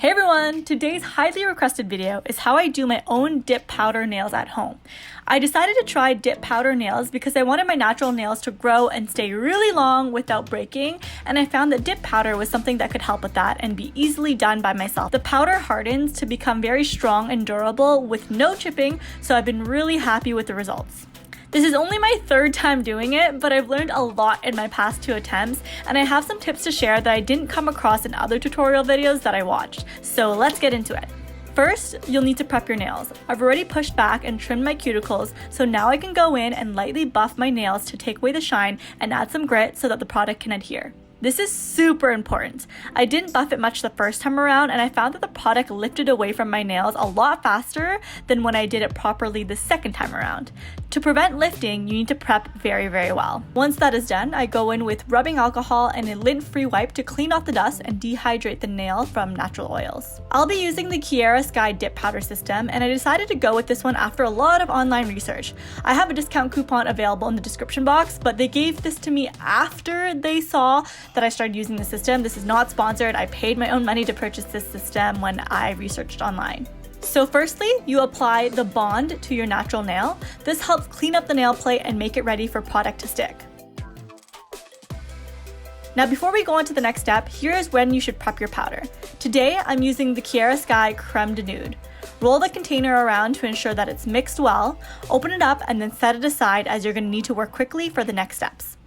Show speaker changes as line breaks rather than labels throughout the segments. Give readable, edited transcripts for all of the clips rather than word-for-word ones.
Hey everyone! Today's highly requested video is how I do my own dip powder nails at home. I decided to try dip powder nails because I wanted my natural nails to grow and stay really long without breaking, and I found that dip powder was something that could help with that and be easily done by myself. The powder hardens to become very strong and durable with no chipping, so I've been really happy with the results. This is only my third time doing it, but I've learned a lot in my past 2 attempts, and I have some tips to share that I didn't come across in other tutorial videos that I watched. So let's get into it. First, you'll need to prep your nails. I've already pushed back and trimmed my cuticles, so now I can go in and lightly buff my nails to take away the shine and add some grit so that the product can adhere. This is super important. I didn't buff it much the first time around, and I found that the product lifted away from my nails a lot faster than when I did it properly the second time around. To prevent lifting, you need to prep very well. Once that is done, I go in with rubbing alcohol and a lint-free wipe to clean off the dust and dehydrate the nail from natural oils. I'll be using the Kiara Sky dip powder system, and I decided to go with this one after a lot of online research. I have a discount coupon available in the description box, but they gave this to me after they saw that I started using the system. This is not sponsored. I paid my own money to purchase this system when I researched online. So firstly, you apply the bond to your natural nail. This helps clean up the nail plate and make it ready for product to stick. Now before we go on to the next step, here is when you should prep your powder. Today, I'm using the Kiara Sky Creme de Nude. Roll the container around to ensure that it's mixed well, open it up, and then set it aside as you're going to need to work quickly for the next steps.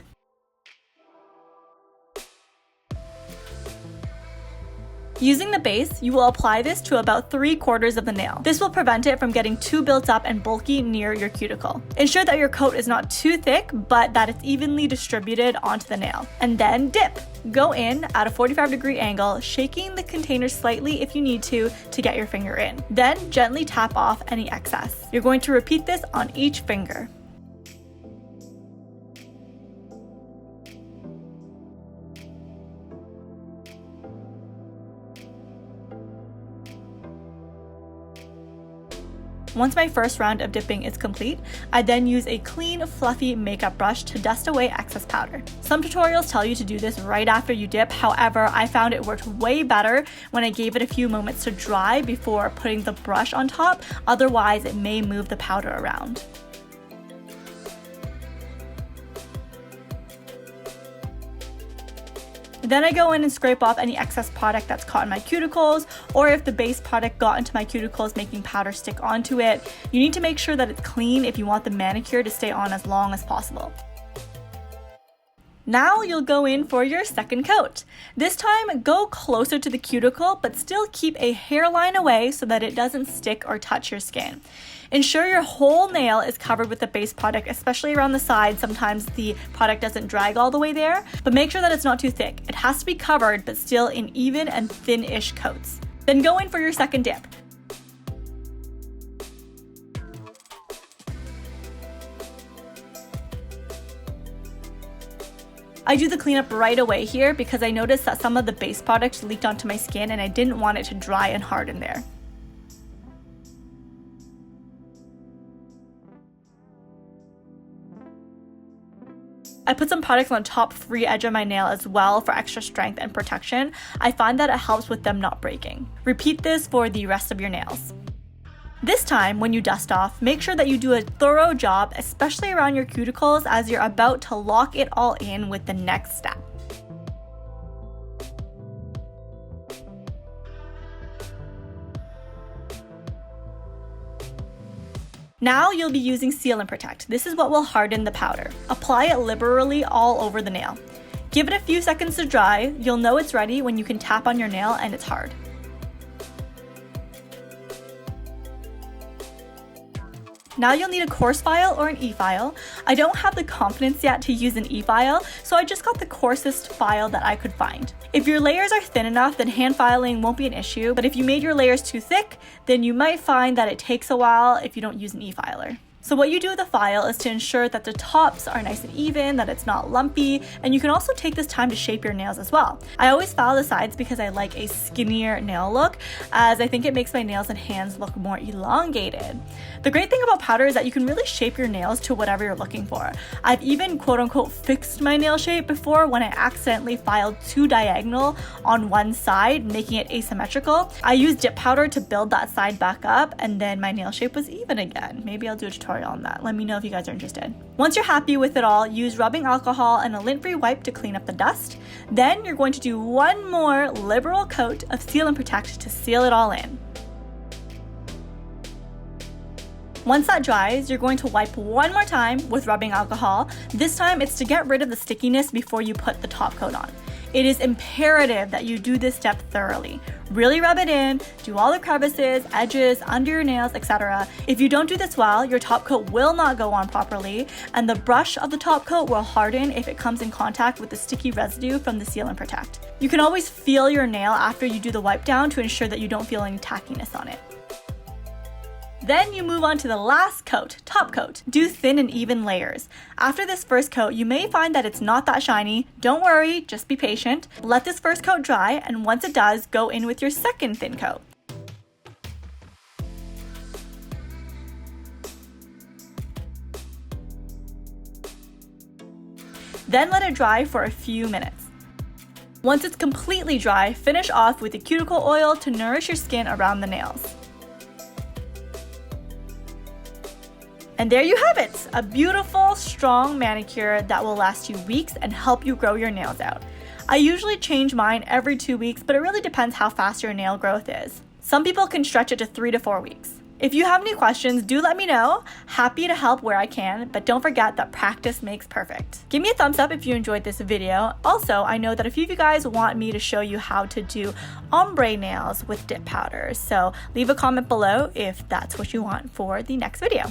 Using the base, you will apply this to about 3/4 of the nail. This will prevent it from getting too built up and bulky near your cuticle. Ensure that your coat is not too thick, but that it's evenly distributed onto the nail. And then dip. Go in at a 45-degree angle, shaking the container slightly if you need to get your finger in. Then gently tap off any excess. You're going to repeat this on each finger. Once my first round of dipping is complete, I then use a clean, fluffy makeup brush to dust away excess powder. Some tutorials tell you to do this right after you dip, however, I found it worked way better when I gave it a few moments to dry before putting the brush on top, otherwise it may move the powder around. Then I go in and scrape off any excess product that's caught in my cuticles, or if the base product got into my cuticles making powder stick onto it. You need to make sure that it's clean if you want the manicure to stay on as long as possible. Now you'll go in for your second coat. This time, go closer to the cuticle, but still keep a hairline away so that it doesn't stick or touch your skin. Ensure your whole nail is covered with the base product, especially around the side. Sometimes the product doesn't drag all the way there, but make sure that it's not too thick. It has to be covered, but still in even and thin-ish coats. Then go in for your second dip. I do the cleanup right away here because I noticed that some of the base products leaked onto my skin and I didn't want it to dry and harden there. I put some products on the top free edge of my nail as well for extra strength and protection. I find that it helps with them not breaking. Repeat this for the rest of your nails. This time, when you dust off, make sure that you do a thorough job, especially around your cuticles, as you're about to lock it all in with the next step. Now you'll be using Seal and Protect. This is what will harden the powder. Apply it liberally all over the nail. Give it a few seconds to dry. You'll know it's ready when you can tap on your nail and it's hard. Now you'll need a coarse file or an e-file. I don't have the confidence yet to use an e-file, so I just got the coarsest file that I could find. If your layers are thin enough, then hand filing won't be an issue, but if you made your layers too thick, then you might find that it takes a while if you don't use an e-filer. So what you do with the file is to ensure that the tops are nice and even, that it's not lumpy, and you can also take this time to shape your nails as well. I always file the sides because I like a skinnier nail look, as I think it makes my nails and hands look more elongated. The great thing about powder is that you can really shape your nails to whatever you're looking for. I've even quote-unquote fixed my nail shape before when I accidentally filed too diagonal on one side, making it asymmetrical. I used dip powder to build that side back up, and then my nail shape was even again. Maybe I'll do a tutorial on that. Let me know if you guys are interested. Once you're happy with it all, use rubbing alcohol and a lint-free wipe to clean up the dust. Then you're going to do one more liberal coat of Seal and Protect to seal it all in. Once that dries, you're going to wipe one more time with rubbing alcohol. This time it's to get rid of the stickiness before you put the top coat on. It is imperative that you do this step thoroughly. Really rub it in, do all the crevices, edges, under your nails, etc. If you don't do this well, your top coat will not go on properly, and the brush of the top coat will harden if it comes in contact with the sticky residue from the Seal and Protect. You can always feel your nail after you do the wipe down to ensure that you don't feel any tackiness on it. Then you move on to the last coat, top coat. Do thin and even layers. After this first coat, you may find that it's not that shiny. Don't worry, just be patient. Let this first coat dry, and once it does, go in with your second thin coat. Then let it dry for a few minutes. Once it's completely dry, finish off with a cuticle oil to nourish your skin around the nails. And there you have it, a beautiful, strong manicure that will last you weeks and help you grow your nails out. I usually change mine every 2 weeks, but it really depends how fast your nail growth is. Some people can stretch it to 3 to 4 weeks. If you have any questions, do let me know. Happy to help where I can, but don't forget that practice makes perfect. Give me a thumbs up if you enjoyed this video. Also, I know that a few of you guys want me to show you how to do ombre nails with dip powder, so leave a comment below if that's what you want for the next video.